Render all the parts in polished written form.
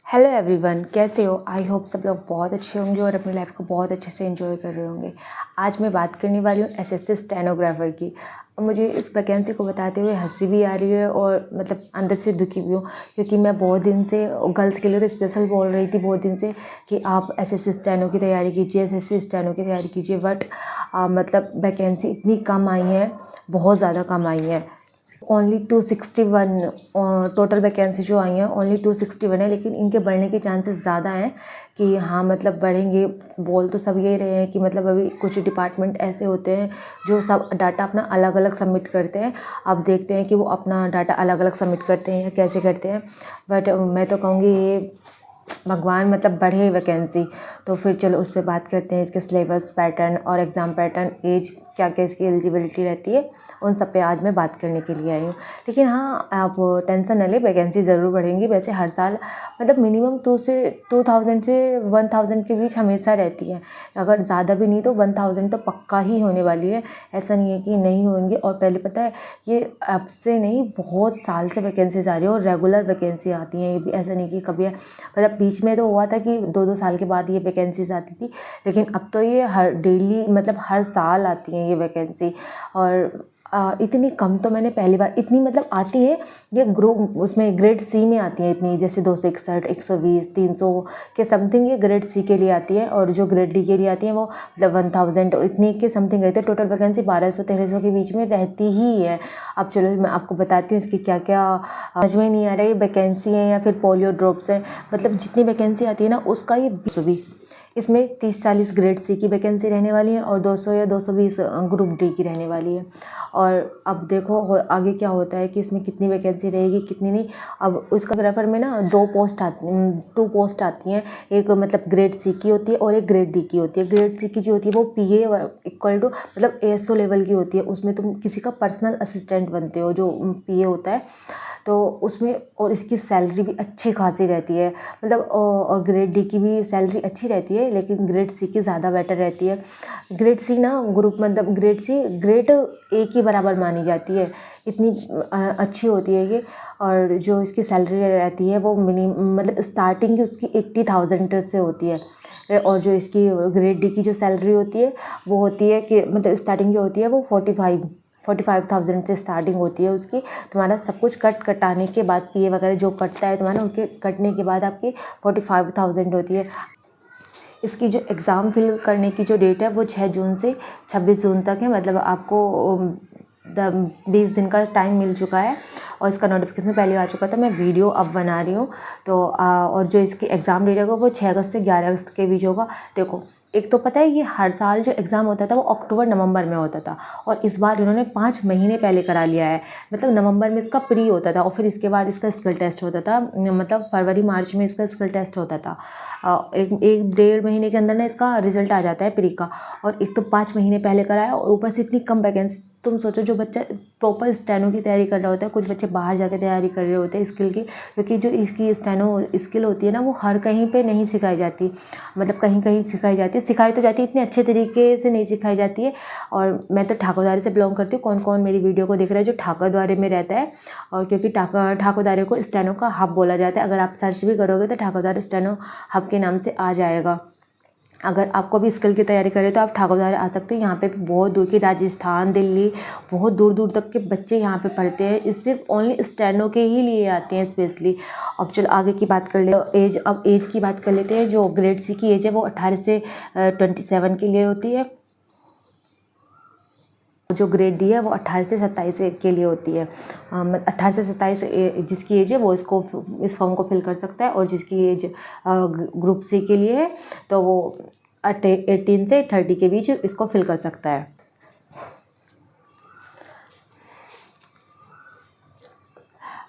Hello everyone, कैसे हो? I hope सब लोग बहुत अच्छे होंगे और अपनी लाइफ को बहुत अच्छे से एंजॉय कर रहे होंगे। आज मैं बात करने वाली हूँ एसएससी स्टेनोग्राफर की। मुझे इस वैकेंसी को बताते हुए हंसी भी आ रही है और मतलब अंदर से दुखी भी हूँ, क्योंकि मैं बहुत दिन से गर्ल्स के लिए तो स्पेशल बोल रही थी बहुत दिन से कि आप एसएससी स्टेनो की तैयारी कीजिए, एसएससी स्टेनो की तैयारी कीजिए। बट मतलब वैकेंसी इतनी कम आई है, बहुत ज़्यादा कम आई है। ओनली 261 टोटल वैकेंसी जो आई हैं ओनली 261 है, लेकिन इनके बढ़ने के चांसेस ज़्यादा हैं कि हाँ मतलब बढ़ेंगे। बोल तो सब यही रहे हैं कि मतलब अभी कुछ डिपार्टमेंट ऐसे होते हैं जो सब डाटा अपना अलग अलग सबमिट करते हैं। अब देखते हैं कि वो अपना डाटा अलग अलग सबमिट करते हैं या कैसे करते हैं। बट मैं तो कहूँगी ये भगवान मतलब बढ़े वैकेंसी। तो फिर चलो उस पर बात करते हैं, इसके सिलेबस पैटर्न और एग्ज़ाम पैटर्न, एज क्या क्या इसकी एलिजिबिलिटी रहती है, उन सब पे आज मैं बात करने के लिए आई हूँ। लेकिन हाँ, आप टेंशन न ले, वैकेंसी ज़रूर बढ़ेंगी। वैसे हर साल मतलब मिनिमम 2000 से 1000 के बीच हमेशा रहती है। अगर ज़्यादा भी नहीं तो 1000 तो पक्का ही होने वाली है। ऐसा नहीं है कि नहीं होंगी। और पहले पता है, ये अब से नहीं, बहुत साल से वैकेंसीज आ रही है और रेगुलर वैकेंसी आती हैं। ये भी ऐसा नहीं कि कभी मतलब बीच में तो हुआ था कि 2-2 साल के बाद ये वैकेंसीज आती थी, लेकिन अब तो ये हर डेली मतलब हर साल आती हैं ये वैकेंसी। और इतनी कम तो मैंने पहली बार इतनी मतलब आती है। ये ग्रुप उसमें ग्रेड सी में आती है इतनी, जैसे 261, 120, 300 के समथिंग ये ग्रेड सी के लिए आती है। और जो ग्रेड डी के लिए आती है वो मतलब 1000 इतनी के समथिंग रहती है। टोटल वैकेंसी 1200-1300 के बीच में रहती ही है। अब चलो मैं आपको बताती हूँ इसकी क्या क्या समझ में नहीं आ रहा है, वैकेंसी है या फिर पोलियो ड्रॉप्स हैं। मतलब जितनी वैकेंसी आती है ना उसका ये 20 भी। इसमें 30-40 ग्रेड सी की वैकेंसी रहने वाली है और 200 या 220 ग्रुप डी की रहने वाली है। और अब देखो आगे क्या होता है कि इसमें कितनी वैकेंसी रहेगी कितनी नहीं। अब उसका ग्राफर में ना 2 पोस्ट आती हैं। एक मतलब ग्रेड सी की होती है और एक ग्रेड डी की होती है। ग्रेड सी की जो होती है वो पीए इक्वल टू मतलब एएसओ लेवल की होती है। उसमें तुम किसी का पर्सनल असिस्टेंट बनते हो, जो पीए होता है। तो उसमें और इसकी सैलरी भी अच्छी खासी रहती है मतलब। और ग्रेड डी की भी सैलरी अच्छी रहती है, लेकिन ग्रेड सी की ज़्यादा बेटर रहती है। ग्रेड सी ना ग्रुप मतलब ग्रेड सी ग्रेड ए के बराबर मानी जाती है, इतनी अच्छी होती है ये। और जो इसकी सैलरी रहती है वो मिनिमम मतलब स्टार्टिंग उसकी 80,000 से होती है। और जो इसकी ग्रेड डी की जो सैलरी होती है वो होती है कि मतलब स्टार्टिंग जो होती है वो 45,000 से स्टार्टिंग होती है उसकी। तुम्हारा सब कुछ कटाने के बाद पीए वगैरह जो कटता है तुम्हारा, उनके कटने के बाद आपकी 45,000 होती है। इसकी जो एग्ज़ाम फिल करने की जो डेट है वो 6 जून से 26 जून तक है। मतलब आपको 20 दिन का टाइम मिल चुका है और इसका नोटिफिकेशन पहले आ चुका था। मैं वीडियो अब बना रही हूँ। तो और जो इसकी एग्ज़ाम डेट होगा वो 6 अगस्त से 11 अगस्त के बीच होगा। देखो, एक तो पता है ये हर साल जो एग्ज़ाम होता था वो अक्टूबर-नवंबर में होता था, और इस बार इन्होंने 5 महीने पहले करा लिया है। मतलब नवंबर में इसका प्री होता था और फिर इसके बाद इसका स्किल टेस्ट होता था। मतलब फरवरी-मार्च में इसका स्किल टेस्ट होता था। एक 1.5 महीने के अंदर ना इसका रिजल्ट आ जाता है प्री का। और एक तो 5 महीने पहले कराया और ऊपर से इतनी कम वैकेंसी। तुम सोचो, जो बच्चा प्रॉपर स्टेनो की तैयारी कर रहा होता है, कुछ बच्चे बाहर जाकर तैयारी कर रहे होते हैं स्किल की, क्योंकि जो इसकी स्टेनो स्किल होती है ना वो हर कहीं पे नहीं सिखाई जाती। मतलब कहीं कहीं सिखाई जाती है, सिखाई तो जाती है, इतने अच्छे तरीके से नहीं सिखाई जाती है। और मैं तो ठाकुरद्वारे से बिलोंग करती हूँ। कौन कौन मेरी वीडियो को देख रहा है जो ठाकुरद्वारे में रहता है? और क्योंकि ठाकुरद्वारे को स्टेनो का हब बोला जाता है। अगर आप सर्च भी करोगे तो ठाकुरद्वारे स्टेनो हब के नाम से आ जाएगा। अगर आपको भी स्किल की तैयारी करें तो आप ठाकुरद्वारे आ सकते हो। यहाँ पे भी बहुत दूर की राजस्थान, दिल्ली, बहुत दूर दूर तक के बच्चे यहाँ पे पढ़ते हैं। इस सिर्फ ओनली स्टेनो के ही लिए आते हैं स्पेशली। अब चलो आगे की बात कर ले एज। अब एज की बात कर लेते हैं। जो ग्रेड सी की एज है वो 18 से 27 के लिए होती है। जो ग्रेड डी है वो 18 से 27 के लिए होती है। 18 से 27 जिसकी एज है वो इस फॉर्म को फिल कर सकता है। और जिसकी एज ग्रुप सी के लिए है तो वो 18 से 30 के बीच इसको फिल कर सकता है।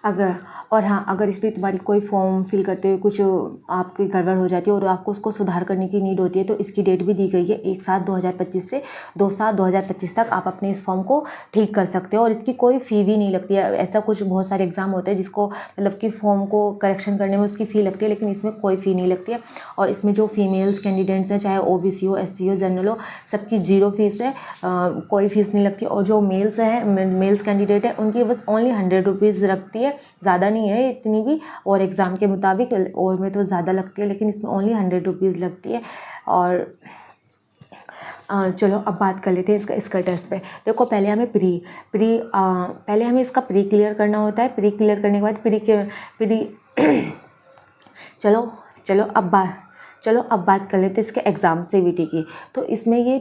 अगर और हाँ, अगर इस पर तुम्हारी कोई फॉर्म फिल करते हुए कुछ आपकी गड़बड़ हो जाती है और आपको उसको सुधार करने की नीड होती है तो इसकी डेट भी दी गई है 1/7/2025 से 2/7/2025 तक आप अपने इस फॉर्म को ठीक कर सकते हो। और इसकी कोई फ़ी भी नहीं लगती है। ऐसा कुछ बहुत सारे एग्ज़ाम होते हैं जिसको मतलब कि फॉर्म को करेक्शन करने में उसकी फ़ी लगती है, लेकिन इसमें कोई फ़ी नहीं लगती है। और इसमें जो फीमेल्स कैंडिडेट्स हैं, चाहे ओबीसी हो, एससी हो, जनरल हो, सबकी 0 फीस है। कोई फ़ीस नहीं लगती। और जो मेल्स हैं, मेल्स कैंडिडेट है, उनकी बस ओनली 100 रुपीज़ लगती है, ज़्यादा नहीं नहीं है इतनी भी, और एग्ज़ाम के मुताबिक और में तो ज़्यादा लगती है, लेकिन इसमें ओनली 100 रुपीज़ लगती है। और चलो अब बात कर लेते हैं इसका टेस्ट पे। देखो पहले हमें पहले हमें इसका प्री क्लियर करना होता है। प्री क्लियर करने के बाद चलो अब बात कर लेते हैं इसके एग्ज़ाम CBT की। तो इसमें ये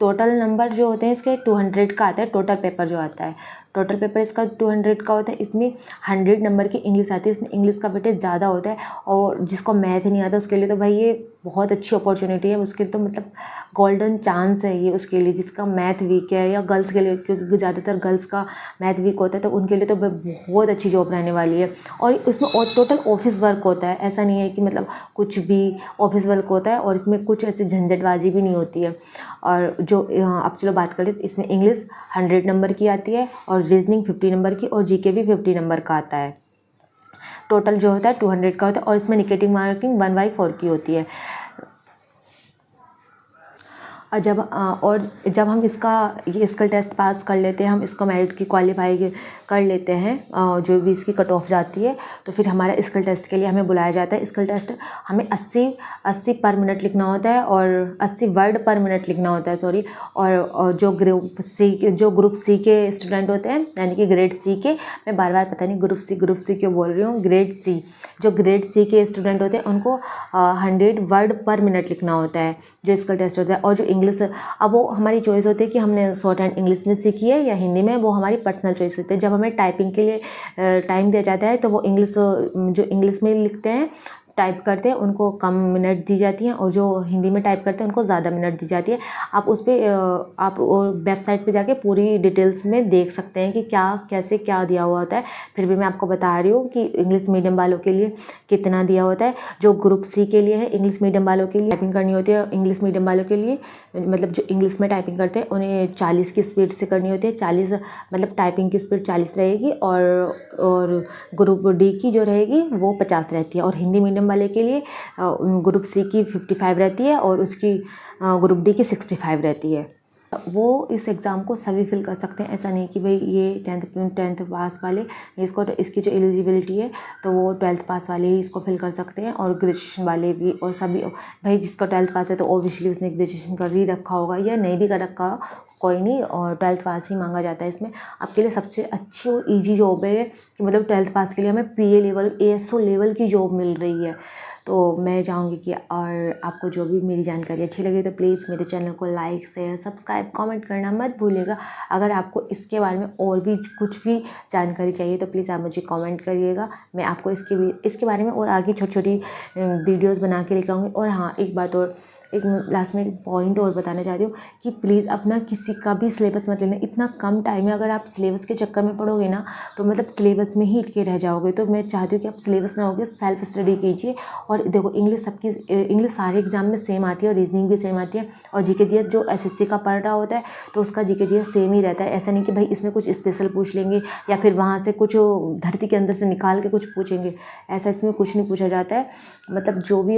टोटल नंबर जो होते हैं इसके 200 का आता है। टोटल पेपर जो आता है, टोटल पेपर इसका 200 का होता है। इसमें 100 नंबर की इंग्लिश आती है। इसमें इंग्लिश का वेटेज ज़्यादा होता है, और जिसको मैथ नहीं आता उसके लिए तो भाई ये बहुत अच्छी अपॉर्चुनिटी है। उसके तो मतलब गोल्डन चांस है ये उसके लिए, जिसका मैथ वीक है, या गर्ल्स के लिए, क्योंकि ज़्यादातर गर्ल्स का मैथ वीक होता है, तो उनके लिए तो बहुत अच्छी जॉब रहने वाली है। और इसमें टोटल ऑफिस वर्क होता है, ऐसा नहीं है कि मतलब कुछ भी ऑफिस वर्क होता है, और इसमें कुछ ऐसी झंझटबाजी भी नहीं होती है। और जो अब चलो बात करें, इसमें इंग्लिश 100 नंबर की आती है, और रीजनिंग 50 नंबर की, और जीके भी 50 नंबर का आता है। टोटल जो होता है 200 का होता है, और इसमें नेगेटिव मार्किंग 1/4 की होती है। और जब हम ये स्किल टेस्ट पास कर लेते हैं, हम इसको मेरिट की क्वालिफाई कर लेते हैं, जो भी इसकी कट ऑफ जाती है, तो फिर हमारा स्किल टेस्ट के लिए हमें बुलाया जाता है। स्किल टेस्ट हमें 80 पर मिनट लिखना होता है, और 80 वर्ड पर मिनट लिखना होता है, सॉरी। और जो ग्रुप सी के स्टूडेंट होते हैं, यानी कि ग्रेड सी के, मैं बार बार पता नहीं ग्रुप सी क्यों बोल रही हूँ, जो ग्रेड सी के स्टूडेंट होते हैं उनको 100 वर्ड पर मिनट लिखना होता है, जो स्किल टेस्ट होता है। और जो इंग्लिश, अब वो हमारी चॉइस होती है कि हमने शॉर्ट हैंड इंग्लिश में सीखी है या हिंदी में, वो हमारी पर्सनल चॉइस होती है। जब हमें टाइपिंग के लिए टाइम दिया जाता है, तो वो जो इंग्लिश में लिखते हैं, टाइप करते हैं, उनको कम मिनट दी जाती हैं, और जो हिंदी में टाइप करते हैं उनको ज़्यादा मिनट दी जाती है। आप उस पर आप वेबसाइट पे जाके पूरी डिटेल्स में देख सकते हैं कि कैसे क्या दिया हुआ होता है। फिर भी मैं आपको बता रही हूँ कि इंग्लिश मीडियम वालों के लिए कितना दिया होता है। जो ग्रुप सी के लिए है, इंग्लिश मीडियम वालों के लिए टाइपिंग करनी होती है। इंग्लिश मीडियम वालों के लिए मतलब जो इंग्लिश में टाइपिंग करते हैं उन्हें 40 की स्पीड से करनी होती है। 40 मतलब टाइपिंग की स्पीड 40 रहेगी, और ग्रुप डी की जो रहेगी वो 50 रहती है। और हिंदी मीडियम वाले के लिए ग्रुप सी की 55 रहती है, और उसकी ग्रुप डी की 65 रहती है। वो इस एग्ज़ाम को सभी फिल कर सकते हैं, ऐसा नहीं कि भाई ये 10th पास वाले, इसकी जो एलिजिबिलिटी है तो वो 12th पास वाले ही इसको फिल कर सकते हैं, और ग्रेजुएशन वाले भी, और सभी। भाई जिसका 12th पास है तो ओबियसली उसने ग्रेजुएशन कर ही रखा होगा, या नहीं भी कर रखा कोई नहीं, और 12th पास ही मांगा जाता है इसमें। आपके लिए सबसे अच्छी और ईजी जॉब है कि मतलब 12th पास के लिए हमें PA लेवल, ASO लेवल की जॉब मिल रही है। तो मैं चाहूँगी कि और आपको जो भी मेरी जानकारी अच्छी लगी तो प्लीज़ मेरे चैनल को लाइक, शेयर, सब्सक्राइब, कमेंट करना मत भूलिएगा। अगर आपको इसके बारे में और भी कुछ भी जानकारी चाहिए तो प्लीज़ आप मुझे कमेंट करिएगा। मैं आपको इसके बारे में और आगे छोटी छोटी वीडियोज़ बना के लेकर आऊँगी। और हाँ, एक बात और, एक लास्ट में एक पॉइंट और बताना चाहती हूँ कि प्लीज़ अपना किसी का भी सिलेबस मत लेना। इतना कम टाइम है, अगर आप सिलेबस के चक्कर में पढ़ोगे ना तो मतलब सिलेबस में ही अटके रह जाओगे। तो मैं चाहती हूँ कि आप सिलेबस ना होगे, सेल्फ स्टडी कीजिए। और देखो इंग्लिश सारे एग्जाम में सेम आती है, और रीजनिंग भी सेम आती है, और GK GS जो SSC का पढ़ रहा होता है तो उसका GK GS सेम ही रहता है। ऐसा नहीं कि भाई इसमें कुछ स्पेशल पूछ लेंगे, या फिर वहाँ से कुछ धरती के अंदर से निकाल के कुछ पूछेंगे, ऐसा इसमें कुछ नहीं पूछा जाता है। मतलब जो भी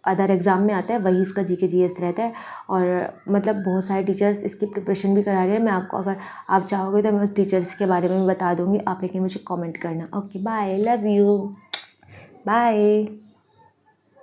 अदर एग्ज़ाम में आता है वही इसका GK GS रहता है। और मतलब बहुत सारे टीचर्स इसकी प्रिपरेशन भी करा रहे हैं। मैं आपको, अगर आप चाहोगे तो मैं उस टीचर्स के बारे में भी बता दूँगी, आप लेकिन मुझे कमेंट करना। Okay bye, love you, bye.